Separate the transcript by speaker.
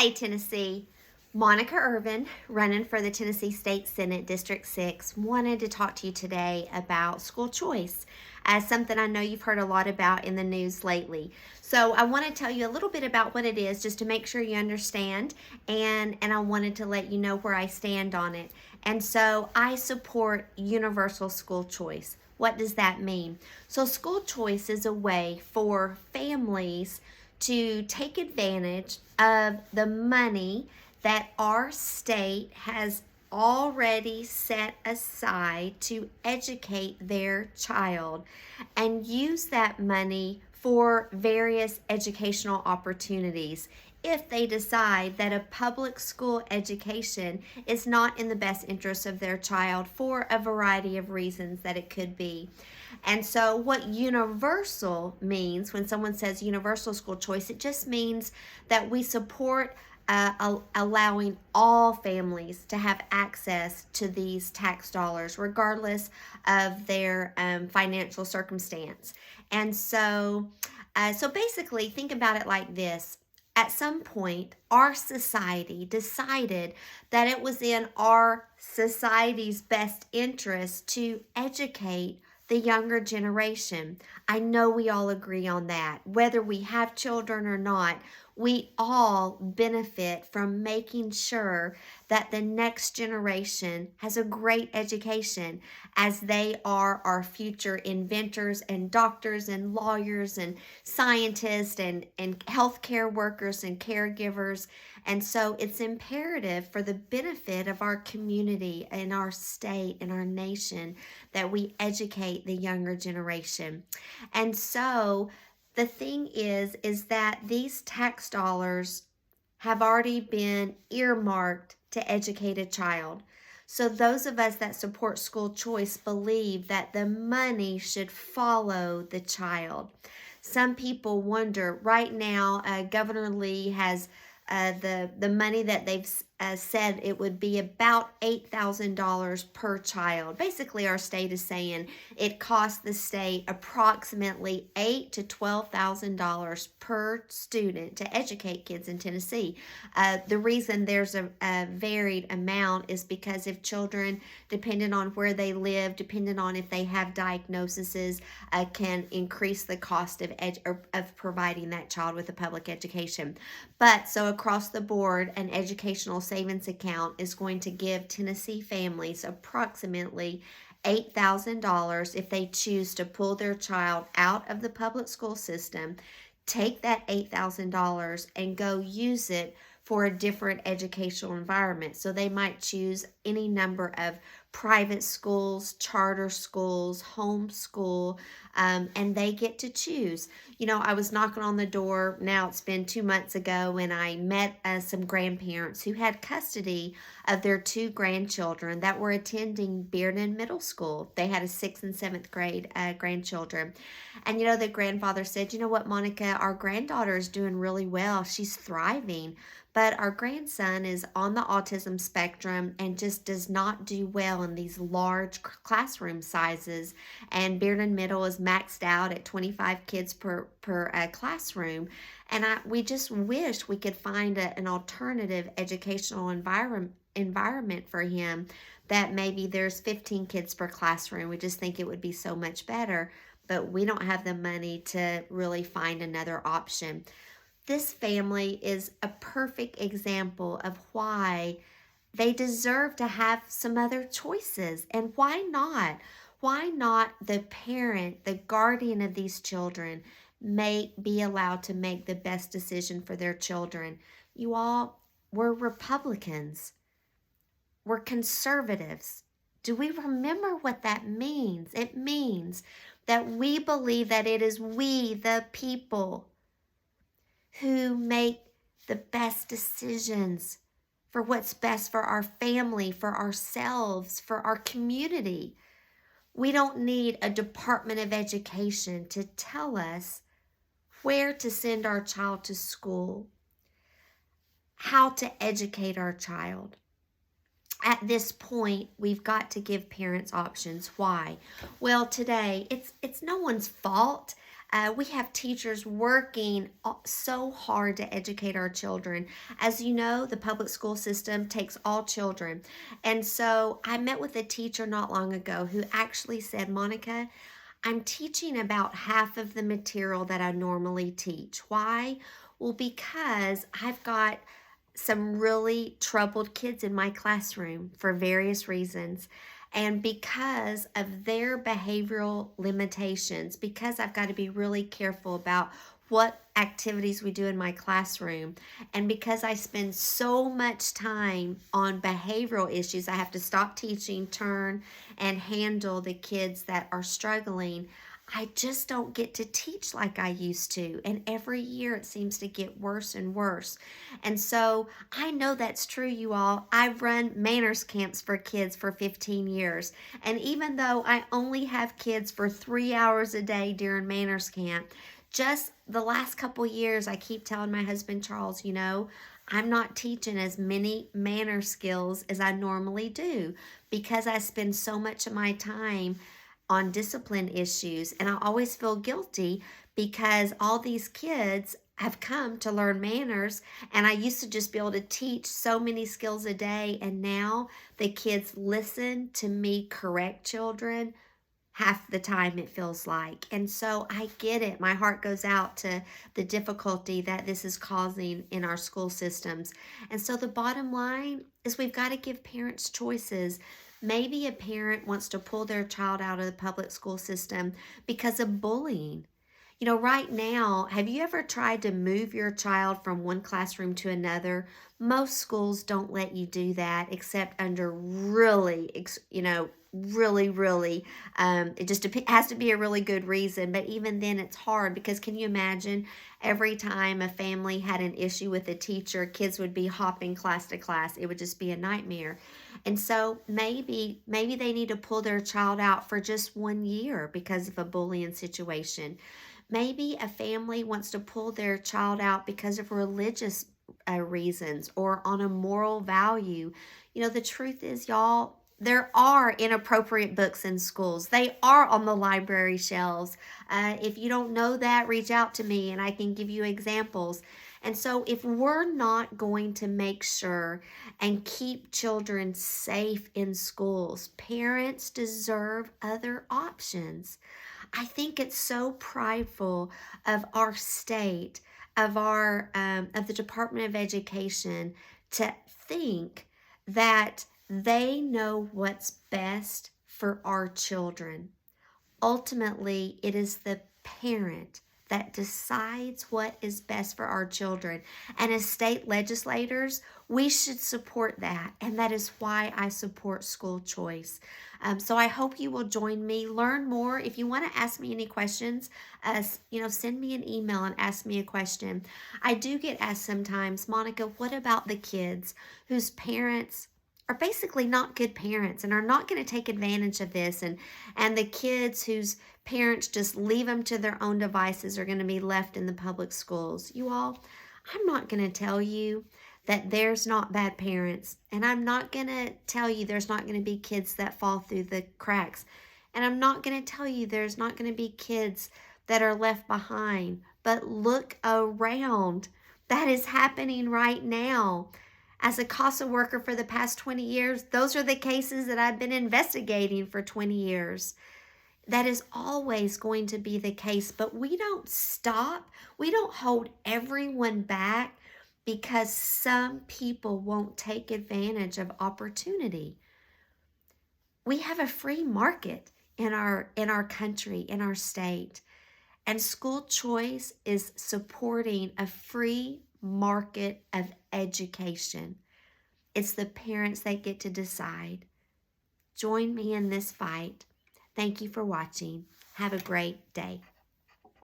Speaker 1: Hey, Tennessee. Monica Irvine, running for the Tennessee State Senate District 6, wanted to talk to you today about school choice, as something I know you've heard a lot about in the news lately. So I want to tell you a little bit about what it is just to make sure you understand, and I wanted to let you know where I stand on it. And so I support universal school choice. What does that mean? So school choice is a way for families to take advantage of the money that our state has already set aside to educate their child and use that money for various educational opportunities if they decide that a public school education is not in the best interest of their child for a variety of reasons that it could be. And so what universal means, when someone says universal school choice, it just means that we support allowing all families to have access to these tax dollars, regardless of their financial circumstance. And so basically, think about it like this. At some point, our society decided that it was in our society's best interest to educate the younger generation. I know we all agree on that. Whether we have children or not, we all benefit from making sure that the next generation has a great education, as they are our future inventors and doctors and lawyers and scientists and healthcare workers and caregivers. And so it's imperative for the benefit of our community and our state and our nation that we educate the younger generation. And so the thing is that these tax dollars have already been earmarked to educate a child. So those of us that support school choice believe that the money should follow the child. Some people wonder, right now, Governor Lee has the money that they've said it would be about $8,000 per child. Basically, our state is saying it costs the state approximately $8,000 to $12,000 per student to educate kids in Tennessee. The reason there's a varied amount is because if children, depending on where they live, depending on if they have diagnoses, can increase the cost of providing that child with a public education. But so across the board, an educational savings account is going to give Tennessee families approximately $8,000 if they choose to pull their child out of the public school system, take that $8,000 and go use it for a different educational environment. So they might choose any number of private schools, charter schools, homeschool, and they get to choose. You know, I was knocking on the door, now it's been 2 months ago, and I met some grandparents who had custody of their 2 grandchildren that were attending Bearden Middle School. They had a 6th and 7th grade grandchildren. And you know, the grandfather said, you know what, Monica, our granddaughter is doing really well. She's thriving. But our grandson is on the autism spectrum and just does not do well in these large classroom sizes. And Bearden Middle is maxed out at 25 kids per classroom. And we just wish we could find an alternative educational environment for him, that maybe there's 15 kids per classroom. We just think it would be so much better, but we don't have the money to really find another option. This family is a perfect example of why they deserve to have some other choices. And why not? Why not the parent, the guardian of these children, be allowed to make the best decision for their children? You all, we're Republicans. We're conservatives. Do we remember what that means? It means that we believe that it is we, the people, who make the best decisions for what's best for our family, for ourselves, for our community. We don't need a Department of Education to tell us where to send our child to school, how to educate our child. At this point, we've got to give parents options. Why? Well, today, it's no one's fault We have teachers working so hard to educate our children. As you know, the public school system takes all children. And so I met with a teacher not long ago who actually said, Monica, I'm teaching about half of the material that I normally teach. Why? Well, because I've got some really troubled kids in my classroom for various reasons. And because of their behavioral limitations, because I've got to be really careful about what activities we do in my classroom, and because I spend so much time on behavioral issues, I have to stop teaching, turn, and handle the kids that are struggling. I just don't get to teach like I used to. And every year it seems to get worse and worse. And so I know that's true, you all. I've run manners camps for kids for 15 years. And even though I only have kids for 3 hours a day during manners camp, just the last couple years, I keep telling my husband, Charles, I'm not teaching as many manner skills as I normally do because I spend so much of my time on discipline issues, and I always feel guilty because all these kids have come to learn manners, and I used to just be able to teach so many skills a day, and now the kids listen to me correct children half the time, it feels like. And so I get it. My heart goes out to the difficulty that this is causing in our school systems. And so the bottom line is we've got to give parents choices. Maybe a parent wants to pull their child out of the public school system because of bullying. Right now, have you ever tried to move your child from one classroom to another? Most schools don't let you do that except under really, really, it just has to be a really good reason. But even then, it's hard because can you imagine every time a family had an issue with a teacher, kids would be hopping class to class. It would just be a nightmare. And so maybe they need to pull their child out for just 1 year because of a bullying situation. Maybe a family wants to pull their child out because of religious reasons or on a moral value. The truth is, y'all, there are inappropriate books in schools. They are on the library shelves. If you don't know that, reach out to me and I can give you examples. And so if we're not going to make sure and keep children safe in schools, parents deserve other options. I think it's so prideful of our state, of the Department of Education, to think that they know what's best for our children. Ultimately, it is the parent that decides what is best for our children. And as state legislators, we should support that. And that is why I support school choice. So I hope you will join me, learn more. If you want to ask me any questions, send me an email and ask me a question. I do get asked sometimes, Monica, what about the kids whose parents are basically not good parents and are not going to take advantage of this, and the kids whose parents just leave them to their own devices are going to be left in the public schools. You all, I'm not going to tell you that there's not bad parents, and I'm not going to tell you there's not going to be kids that fall through the cracks, and I'm not going to tell you there's not going to be kids that are left behind. But look around. That is happening right now. As a CASA worker for the past 20 years, those are the cases that I've been investigating for 20 years. That is always going to be the case, but we don't stop. We don't hold everyone back because some people won't take advantage of opportunity. We have a free market in our country, in our state, and school choice is supporting a free market of education. It's the parents that get to decide. Join me in this fight. Thank you for watching. Have a great day.